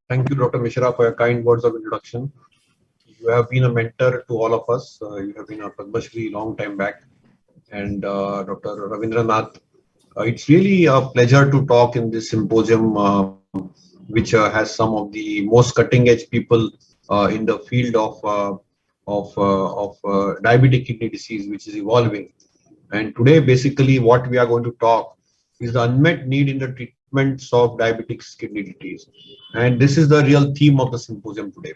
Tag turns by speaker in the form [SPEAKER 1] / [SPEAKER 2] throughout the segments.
[SPEAKER 1] Thank you, Dr. Mishra, for your kind words of introduction. You have been a mentor to all of us. You have been a Padma Shri long time back. And Dr. Ravindranath, it's really a pleasure to talk in this symposium, which has some of the most cutting edge people in the field of diabetic kidney disease, which is evolving. And today, basically, what we are going to talk is the unmet need in the treatments of diabetic kidney disease. And this is the real theme of the symposium today.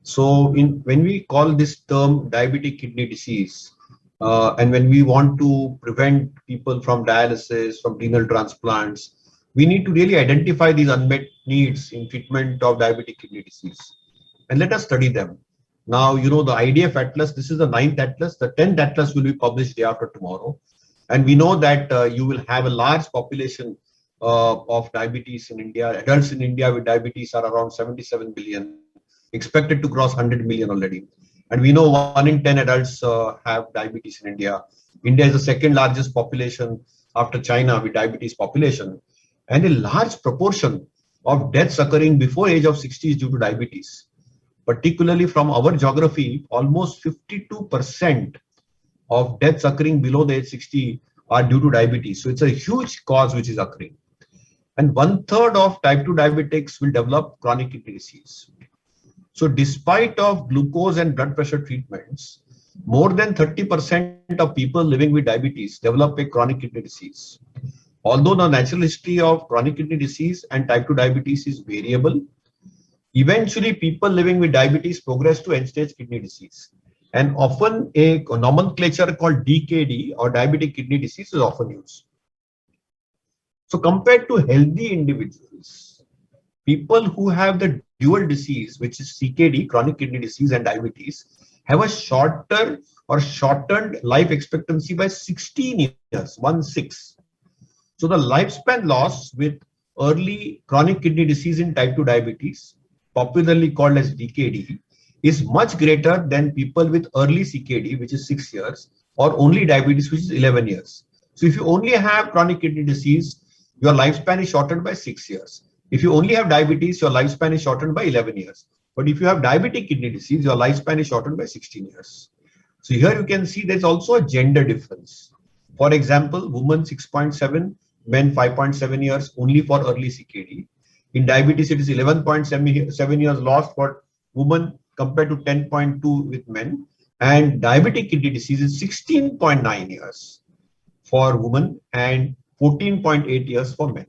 [SPEAKER 1] So, when we call this term diabetic kidney disease, and when we want to prevent people from dialysis, from renal transplants, we need to really identify these unmet needs in treatment of diabetic kidney disease. And let us study them. Now, the IDF Atlas, this is the 9th Atlas. The 10th Atlas will be published day after tomorrow. And we know that you will have a large population of diabetes in India. Adults in India with diabetes are around 77 billion, expected to cross 100 million already. And we know 1 in 10 adults have diabetes in India. India is the second largest population after China with diabetes population. And a large proportion of deaths occurring before age of 60 is due to diabetes. Particularly from our geography, almost 52% of deaths occurring below the age 60 are due to diabetes. So it's a huge cause which is occurring. And 1/3 of type 2 diabetics will develop chronic kidney disease. So despite of glucose and blood pressure treatments, more than 30% of people living with diabetes develop a chronic kidney disease. Although the natural history of chronic kidney disease and type 2 diabetes is variable, eventually people living with diabetes progress to end-stage kidney disease. And often a nomenclature called DKD or diabetic kidney disease is often used. So compared to healthy individuals, people who have the dual disease, which is CKD, chronic kidney disease, and diabetes, have a shorter or shortened life expectancy by 16 years, 1/6. So the lifespan loss with early chronic kidney disease in type 2 diabetes, popularly called as DKD, is much greater than people with early CKD, which is 6 years, or only diabetes, which is 11 years. So if you only have chronic kidney disease, your lifespan is shortened by 6 years. If you only have diabetes, your lifespan is shortened by 11 years. But if you have diabetic kidney disease, your lifespan is shortened by 16 years. So here you can see there's also a gender difference. For example, women 6.7, men 5.7 years only for early CKD. In diabetes, it is 11.7 years lost for women compared to 10.2 with men. And diabetic kidney disease is 16.9 years for women and 14.8 years for men.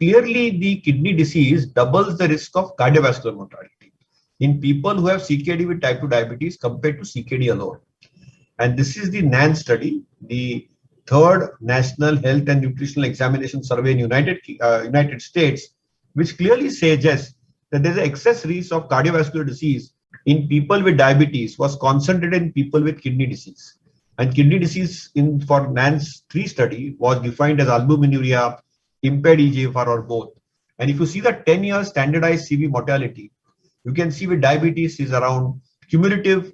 [SPEAKER 1] Clearly, the kidney disease doubles the risk of cardiovascular mortality in people who have CKD with type 2 diabetes compared to CKD alone. And this is the NAN study, the third National Health and Nutritional Examination Survey in United States, which clearly suggests that there's an excess risk of cardiovascular disease in people with diabetes was concentrated in people with kidney disease. And kidney disease for NAN's 3 study was defined as albuminuria, impaired EGFR, or both. And if you see the 10-year standardized CV mortality, you can see with diabetes is around cumulative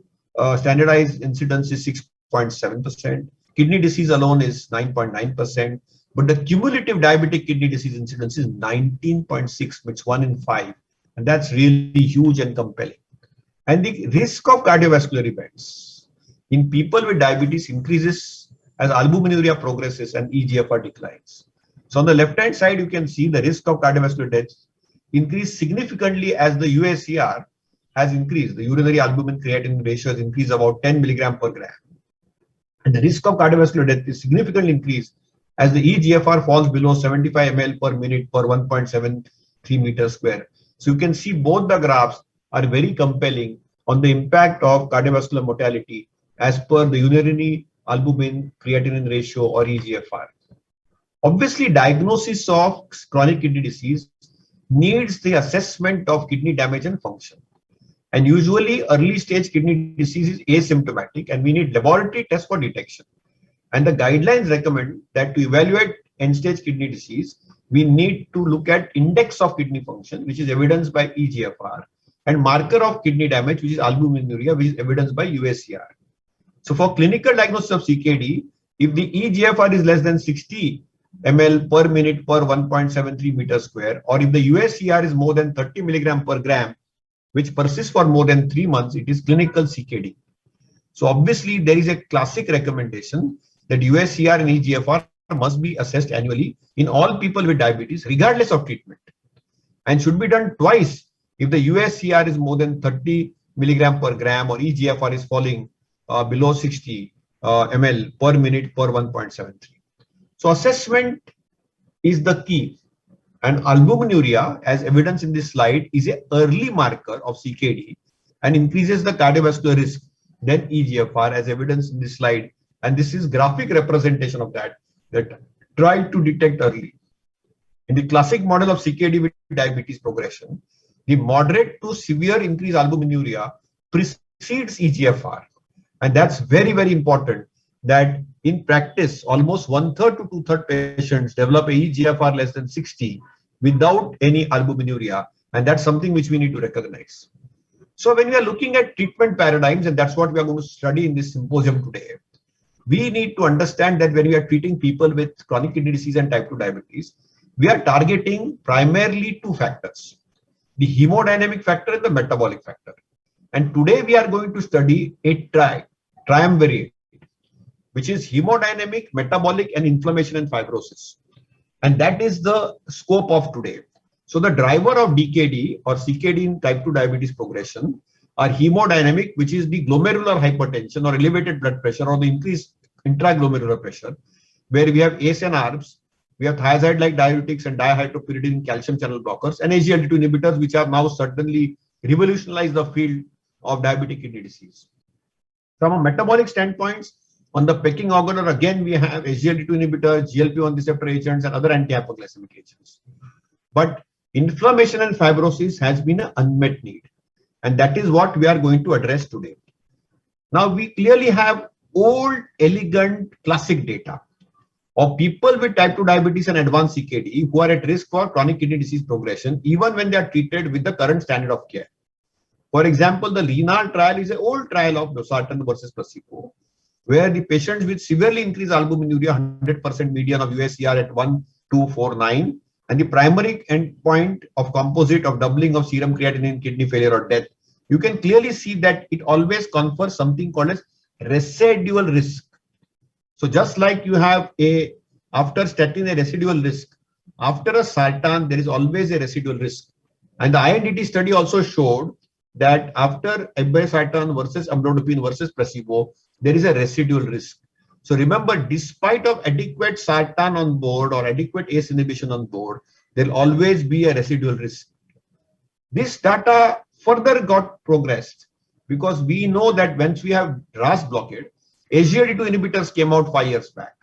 [SPEAKER 1] standardized incidence is 6.7%. Kidney disease alone is 9.9%. But the cumulative diabetic kidney disease incidence is 19.6, which 1 in 5. And that's really huge and compelling. And the risk of cardiovascular events in people with diabetes increases as albuminuria progresses and EGFR declines. So on the left-hand side, you can see the risk of cardiovascular deaths increased significantly as the UACR has increased. The urinary albumin creatinine ratio has increased about 10 milligram per gram. And the risk of cardiovascular death is significantly increased as the EGFR falls below 75 ml per minute per 1.73 meters square. So you can see both the graphs are very compelling on the impact of cardiovascular mortality as per the urinary albumin creatinine ratio or EGFR. Obviously, diagnosis of chronic kidney disease needs the assessment of kidney damage and function. And usually, early stage kidney disease is asymptomatic, and we need laboratory tests for detection. And the guidelines recommend that to evaluate end stage kidney disease, we need to look at index of kidney function, which is evidenced by EGFR, and marker of kidney damage, which is albuminuria, which is evidenced by UACR. So for clinical diagnosis of CKD, if the EGFR is less than 60, ml per minute per 1.73 meter square, or if the USCR is more than 30 milligram per gram, which persists for more than 3 months, it is clinical CKD. So obviously there is a classic recommendation that USCR and EGFR must be assessed annually in all people with diabetes, regardless of treatment, and should be done twice if the USCR is more than 30 milligram per gram or EGFR is falling below 60 ml per minute per 1.73. So assessment is the key. And albuminuria, as evidence in this slide, is an early marker of CKD and increases the cardiovascular risk than EGFR, as evidence in this slide. And this is graphic representation of that try to detect early. In the classic model of CKD with diabetes progression, the moderate to severe increased albuminuria precedes EGFR. And that's very, very important, that in practice, almost 1/3 to 2/3 patients develop a EGFR less than 60 without any albuminuria. And that's something which we need to recognize. So when we are looking at treatment paradigms, and that's what we are going to study in this symposium today, we need to understand that when we are treating people with chronic kidney disease and type 2 diabetes, we are targeting primarily two factors, the hemodynamic factor and the metabolic factor. And today we are going to study a triumvirate, which is hemodynamic, metabolic, and inflammation and fibrosis. And that is the scope of today. So the driver of DKD or CKD in type 2 diabetes progression are hemodynamic, which is the glomerular hypertension or elevated blood pressure or the increased intraglomerular pressure, where we have ACE and ARBs, we have thiazide-like diuretics and dihydropyridine calcium channel blockers, and SGLT2 inhibitors, which have now certainly revolutionized the field of diabetic kidney disease. From a metabolic standpoint, on the pecking order, again, we have SGLT2 inhibitors, GLP-1 receptor agents, and other anti-hyperglycemic agents. But inflammation and fibrosis has been an unmet need. And that is what we are going to address today. Now, we clearly have old, elegant, classic data of people with type 2 diabetes and advanced CKD who are at risk for chronic kidney disease progression, even when they are treated with the current standard of care. For example, the RENAL trial is an old trial of losartan versus placebo, where the patients with severely increased albuminuria, 100% median of USCR at 1,249, and the primary endpoint of composite of doubling of serum creatinine in kidney failure or death, you can clearly see that it always confers something called as residual risk. So just like you have after statin a residual risk, after a sartan, there is always a residual risk. And the INDT study also showed that after irbesartan versus amlodipine versus placebo, there is a residual risk. So remember, despite of adequate sartan on board or adequate ACE inhibition on board, there will always be a residual risk. This data further got progressed because we know that once we have RAS blockade, SGLT2 inhibitors came out 5 years back.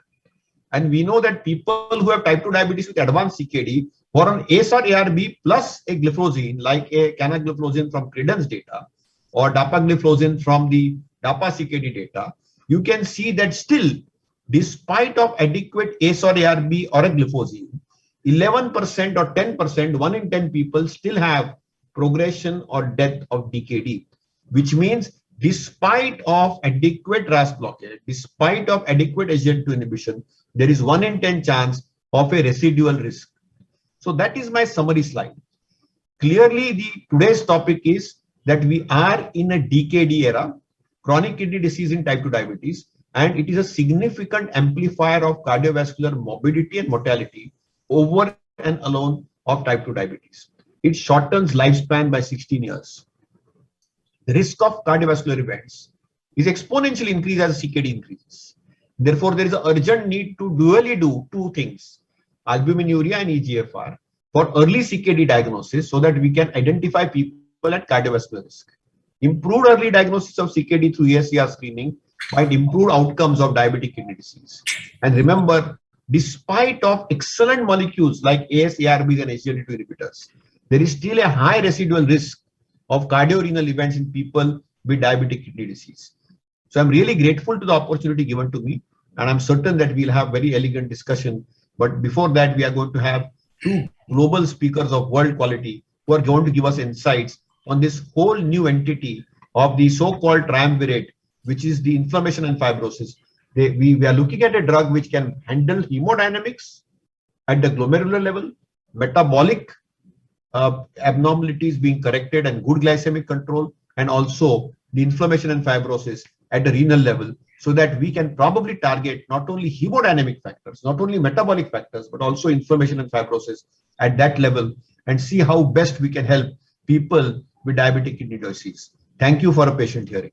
[SPEAKER 1] And we know that people who have type 2 diabetes with advanced CKD who are on ACE or ARB plus a gliflozin, like a canagliflozin from Credence data or dapagliflozin from the DAPA CKD data, you can see that still, despite of adequate ACE or ARB or a gliflozin, 11% or 10%, 1 in 10 people still have progression or death of DKD, which means despite of adequate RAS blockade, despite of adequate SGLT2 inhibition, there is 1 in 10 chance of a residual risk. So that is my summary slide. Clearly, today's topic is that we are in a DKD era, chronic kidney disease in type 2 diabetes, and it is a significant amplifier of cardiovascular morbidity and mortality over and alone of type 2 diabetes. It shortens lifespan by 16 years. The risk of cardiovascular events is exponentially increased as CKD increases. Therefore, there is an urgent need to dually do two things, albuminuria and EGFR, for early CKD diagnosis so that we can identify people at cardiovascular risk. Improved early diagnosis of CKD through ASCR screening might improve outcomes of diabetic kidney disease. And remember, despite of excellent molecules like ACE, ARBs, and SGLT2 inhibitors, there is still a high residual risk of cardiorenal events in people with diabetic kidney disease. So I'm really grateful to the opportunity given to me, and I'm certain that we'll have very elegant discussion. But before that, we are going to have two global speakers of world quality who are going to give us insights on this whole new entity of the so-called triumvirate, which is the inflammation and fibrosis. We are looking at a drug which can handle hemodynamics, at the glomerular level, metabolic abnormalities being corrected and good glycemic control, and also the inflammation and fibrosis at the renal level, so that we can probably target not only hemodynamic factors, not only metabolic factors, but also inflammation and fibrosis at that level, and see how best we can help people with diabetic kidney disease. Thank you for a patient hearing.